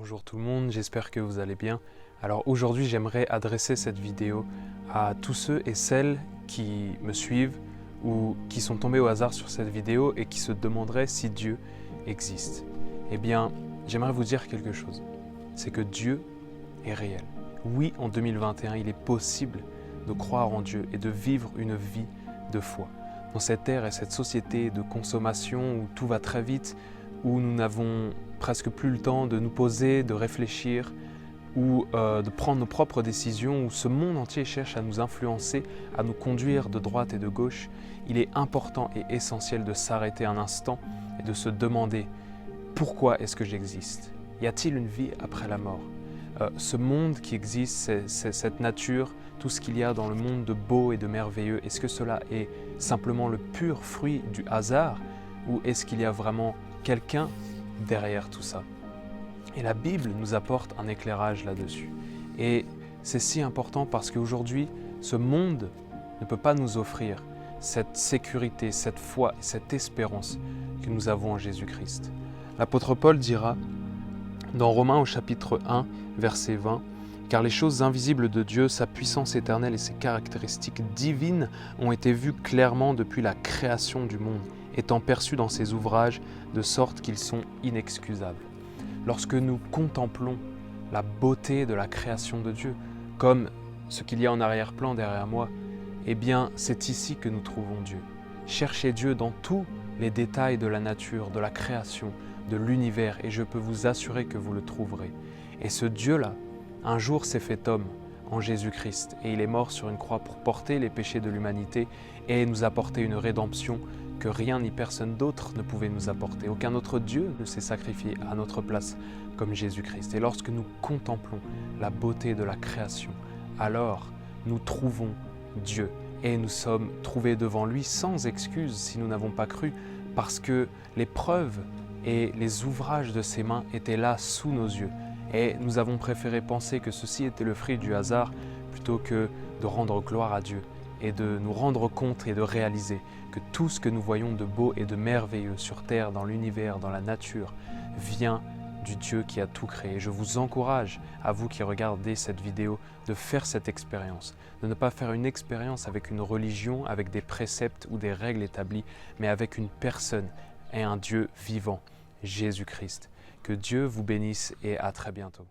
Bonjour tout le monde, j'espère que vous allez bien. Alors aujourd'hui j'aimerais adresser cette vidéo à tous ceux et celles qui me suivent ou qui sont tombés au hasard sur cette vidéo et qui se demanderaient si Dieu existe. Eh bien, j'aimerais vous dire quelque chose, c'est que Dieu est réel. Oui, en 2021, il est possible de croire en Dieu et de vivre une vie de foi. Dans cette ère et cette société de consommation où tout va très vite, où nous n'avons presque plus le temps de nous poser, de réfléchir ou de prendre nos propres décisions, où ce monde entier cherche à nous influencer, à nous conduire de droite et de gauche, il est important et essentiel de s'arrêter un instant et de se demander « Pourquoi est-ce que j'existe ? Y a-t-il une vie après la mort ?» Ce monde qui existe, cette nature, tout ce qu'il y a dans le monde de beau et de merveilleux, est-ce que cela est simplement le pur fruit du hasard ou est-ce qu'il y a vraiment quelqu'un derrière tout ça? Et la Bible nous apporte un éclairage là-dessus. Et c'est si important parce qu'aujourd'hui, ce monde ne peut pas nous offrir cette sécurité, cette foi et cette espérance que nous avons en Jésus-Christ. L'apôtre Paul dira dans Romains au chapitre 1, verset 20, « Car les choses invisibles de Dieu, sa puissance éternelle et ses caractéristiques divines ont été vues clairement depuis la création du monde, étant perçues dans ses ouvrages de sorte qu'ils sont inexcusables. » Lorsque nous contemplons la beauté de la création de Dieu, comme ce qu'il y a en arrière-plan derrière moi, eh bien c'est ici que nous trouvons Dieu. Cherchez Dieu dans tous les détails de la nature, de la création, de l'univers, et je peux vous assurer que vous le trouverez. Et ce Dieu-là, un jour s'est fait homme en Jésus-Christ, et il est mort sur une croix pour porter les péchés de l'humanité et nous apporter une rédemption que rien ni personne d'autre ne pouvait nous apporter. Aucun autre Dieu ne s'est sacrifié à notre place comme Jésus-Christ. Et lorsque nous contemplons la beauté de la création, alors nous trouvons Dieu et nous sommes trouvés devant lui sans excuse si nous n'avons pas cru, parce que les preuves et les ouvrages de ses mains étaient là sous nos yeux. Et nous avons préféré penser que ceci était le fruit du hasard plutôt que de rendre gloire à Dieu et de nous rendre compte et de réaliser que tout ce que nous voyons de beau et de merveilleux sur terre, dans l'univers, dans la nature, vient du Dieu qui a tout créé. Je vous encourage, à vous qui regardez cette vidéo, de faire cette expérience, de ne pas faire une expérience avec une religion, avec des préceptes ou des règles établies, mais avec une personne et un Dieu vivant, Jésus-Christ. Que Dieu vous bénisse et à très bientôt.